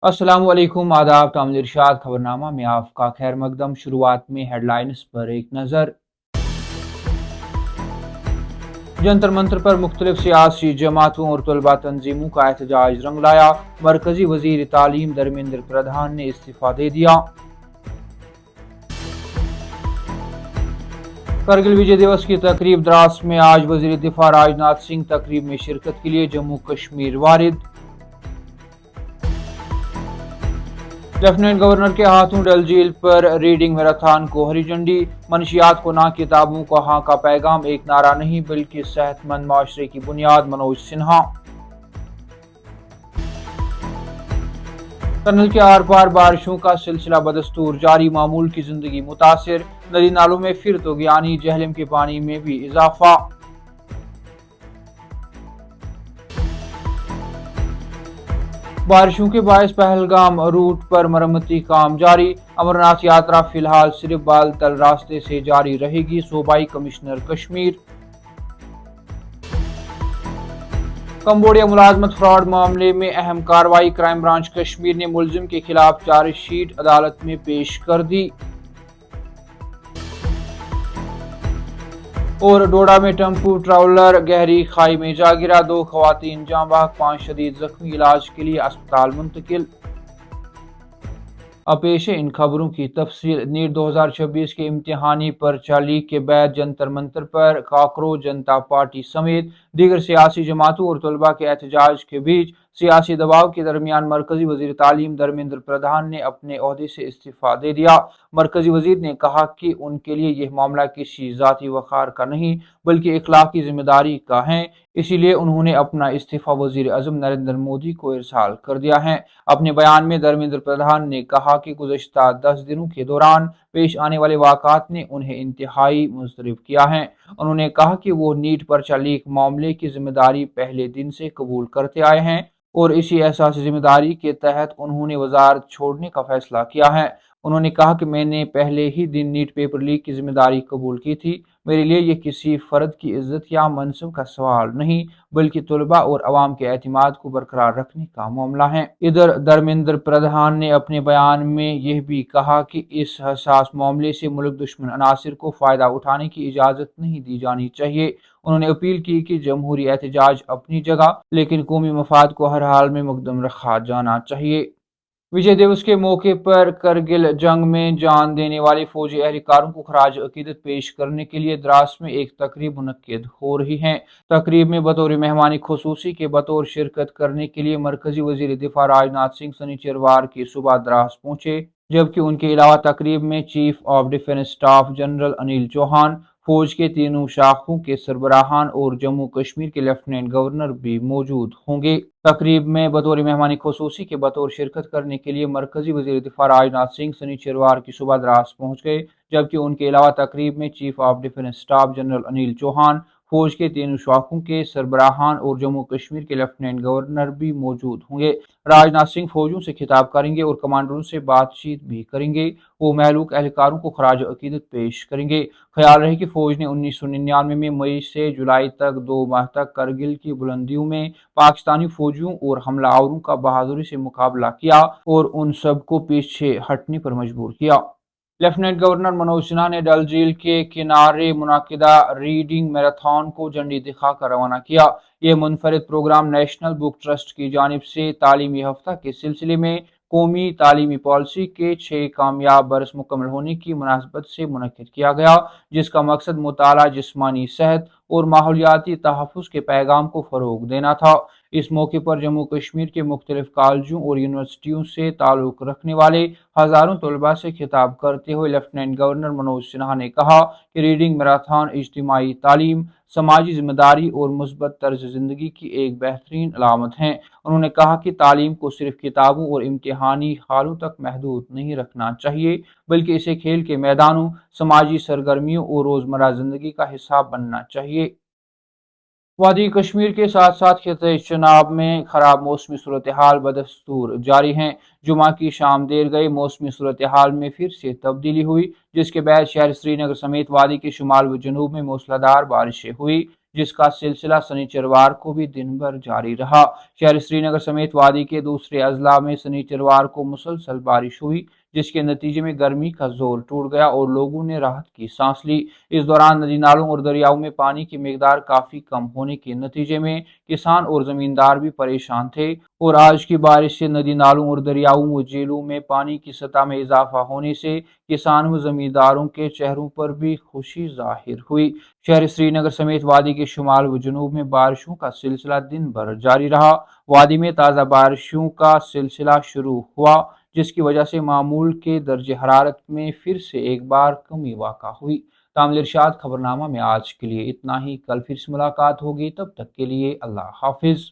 अस्सलामु अलैकुम, आदाब, तामिल इरशाद खबरनामा में आपका खैर मकदम। शुरुआत में हेडलाइंस पर एक नज़र। जंतर मंतर पर मुख्तलिफ सियासी जमातों और तलबा तंजीमों का एहतजाज रंग लाया। मरकजी वजीर तालीम धर्मेंद्र प्रधान ने इस्तीफा दे दिया। करगिल विजय दिवस की तकरीब द्रास में आज वजीर दिफा राजनाथ सिंह तकरीब में शिरकत के लिए जम्मू कश्मीर वारिद। लेफ्टिनेंट गवर्नर के हाथों डल झील पर रीडिंग मैराथन को हरी झंडी। मनशियात को ना किताबों को हाँ का पैगाम एक नारा नहीं बल्कि सेहतमंद माशरे की बुनियाद। मनोज सिन्हा। टनल के आर पार बारिशों का सिलसिला बदस्तूर जारी, मामूल की जिंदगी मुतासिर। नदी नालों में फिर तो ज्ञानी जहलम के पानी में भी इजाफा। बारिशों के बायस पहलगाम रूट पर मरम्मती काम जारी। अमरनाथ यात्रा फिलहाल सिर्फ बालतल रास्ते से जारी रहेगी, सूबाई कमिश्नर कश्मीर। कंबोडिया मुलाजमत फ्रॉड मामले में अहम कार्रवाई, क्राइम ब्रांच कश्मीर ने मुलजिम के खिलाफ चार्जशीट अदालत में पेश कर दी। और डोडा में टेम्पू ट्रैवलर गहरी खाई में जा गिरा, 2 खवातीन जाँ बहक, 5 शदीद जख्मी, इलाज के लिए अस्पताल मुंतकिल। अब पेश है इन खबरों की तफसील। नीट 2026 के इम्तिहानी पर्चा लीक के बाद जंतर मंतर पर काकरोच जनता पार्टी समेत दीगर सियासी जमातों और तलबा के एहतजाज के बीच सियासी दबाव के दरमियान मरकजी वजीर तालीम धर्मेंद्र प्रधान ने अपने ओहदे से इस्तीफा दे दिया। मरकजी वजीर ने कहा कि उनके लिए यह मामला किसी जाती वखार का नहीं बल्कि इखलाकी जिम्मेदारी का है, इसीलिए उन्होंने अपना इस्तीफा वजीर आजम नरेंद्र मोदी को इरसाल कर दिया है। अपने बयान में धर्मेंद्र प्रधान ने कहा कि गुज़श्ता 10 दिनों के दौरान पेश आने वाले वाक़ात ने उन्हें इंतहाई मुस्तरब किया है। उन्होंने कहा कि वो नीट पर्चा लीक मामले की जिम्मेदारी पहले दिन से कबूल करते आए हैं और इसी एहसास जिम्मेदारी के तहत उन्होंने वजारत छोड़ने का फैसला किया है। उन्होंने कहा कि मैंने पहले ही दिन नीट पेपर लीक की जिम्मेदारी कबूल की थी। मेरे लिए ये किसी फ़र्द की इज्जत या मनसब का सवाल नहीं बल्कि तलबा और अवाम के एतमाद को बरकरार रखने का मामला है। इधर धर्मेंद्र प्रधान ने अपने बयान में यह भी कहा कि इस हसास मामले से मुल्क दुश्मन अनासिर को फ़ायदा उठाने की इजाज़त नहीं दी जानी चाहिए। उन्होंने अपील की कि जमहूरी एहतजाज अपनी जगह लेकिन कौमी मफाद को हर हाल में मुकदम रखा जाना चाहिए। विजय दिवस के मौके पर करगिल जंग में जान देने वाले फौजी एहलकारों को खराज अकीदत पेश करने के लिए द्रास में एक तकरीब मुनक्किद हो रही है। तकरीब में बतौर मेहमानी खुसूसी के बतौर शिरकत करने के लिए मरकजी वजीर दिफा राजनाथ सिंह शनिचरवार की सुबह द्रास पहुंचे, जबकि उनके अलावा तकरीब में chief of defence staff general Anil Chauhan, फौज के तीनों शाखों के सरबराहान और जम्मू कश्मीर के लेफ्टिनेंट गवर्नर भी मौजूद होंगे। तकरीब में बतौर मेहमानी खुसूसी के बतौर शिरकत करने के लिए मरकजी वजीर दिफा राजनाथ सिंह शनिचरवार की सुबह द्रास पहुंच गए, जबकि उनके अलावा तकरीब में chief of defence staff general Anil Chauhan, फौज के तीनों शाखों के सरबराहान और जम्मू कश्मीर के लेफ्टिनेंट गवर्नर भी मौजूद होंगे। राजनाथ सिंह फौजियों से खिताब करेंगे और कमांडरों से बातचीत भी करेंगे। वो महलूक एहलकारों को खराज अकीदत पेश करेंगे। ख्याल रहे कि फौज ने 1999 में मई से जुलाई तक 2 माह तक करगिल की बुलंदियों में पाकिस्तानी फौजियों और हमलावरों का बहादुरी से मुकाबला किया और उन सबको पीछे हटने पर मजबूर किया। लेफ्टिनेंट गवर्नर मनोज सिन्हा ने डल झील के किनारे मुनाकिदा रीडिंग मैराथन को झंडी दिखाकर रवाना किया। यह मुनफरिद प्रोग्राम नेशनल बुक ट्रस्ट की जानिब से तालीमी हफ्ता के सिलसिले में कौमी तालीमी पॉलिसी के 6 कामयाब बरस मुकम्मल होने की मुनासबत से मुनक्किद किया गया, जिसका मकसद मुताला, जिस्मानी सेहत और माहौलियाती तहफ़्फ़ुज़ के पैगाम को फ़रोग़ देना था। इस मौके पर जम्मू कश्मीर के मुख्तलिफ कॉलेजों और यूनिवर्सिटियों से ताल्लुक़ रखने वाले हज़ारों तलबा से खिताब करते हुए लेफ्टिनेंट गवर्नर मनोज सिन्हा ने कहा कि रीडिंग मैराथन इज्तिमाई तालीम, समाजी जिम्मेदारी और मुस्बत तर्ज ज़िंदगी की एक बेहतरीन अलामत है। उन्होंने कहा कि तालीम को सिर्फ किताबों और इम्तिहानी हालों तक महदूद नहीं रखना चाहिए बल्कि इसे खेल के मैदानों, समाजी सरगर्मियों और रोज़मर्रा ज़िंदगी का हिस्सा बनना चाहिए। वदी कश्मीर के साथ साथ खित्ते चनाब में खराब मौसमी सूरत हाल बदस्तूर जारी हैं। जुमा की शाम देर गई मौसमी सूरत हाल में फिर से तब्दीली हुई, जिसके बाद शहर श्रीनगर समेत वादी के शुमाल व जनूब में मूसलाधार बारिशें हुई, जिसका सिलसिला शनिचरवार को भी दिन भर जारी रहा। शहर श्रीनगर समेत वादी के दूसरे अजला में शनिचरवार को मुसलसल बारिश हुई, जिसके नतीजे में गर्मी का जोर टूट गया और लोगों ने राहत की सांस ली। इस दौरान नदी नालों और दरियाओं में पानी की मिकदार काफी कम होने के नतीजे में किसान और जमींदार भी परेशान थे, और आज की बारिश से नदी नालों और दरियाओं व झीलों में पानी की सतह में इजाफा होने से किसान व जमींदारों के चेहरों पर भी खुशी जाहिर हुई। शहर श्रीनगर समेत वादी के शुमाल व जनूब में बारिशों का सिलसिला दिन भर जारी रहा। वादी में ताज़ा बारिशों का सिलसिला शुरू हुआ, जिसकी वजह से मामूल के दर्जे हरारत में फिर से एक बार कमी वाक़ा हुई। तामिल इरशाद खबरनामा में आज के लिए इतना ही। कल फिर से मुलाकात होगी, तब तक के लिए अल्लाह हाफिज।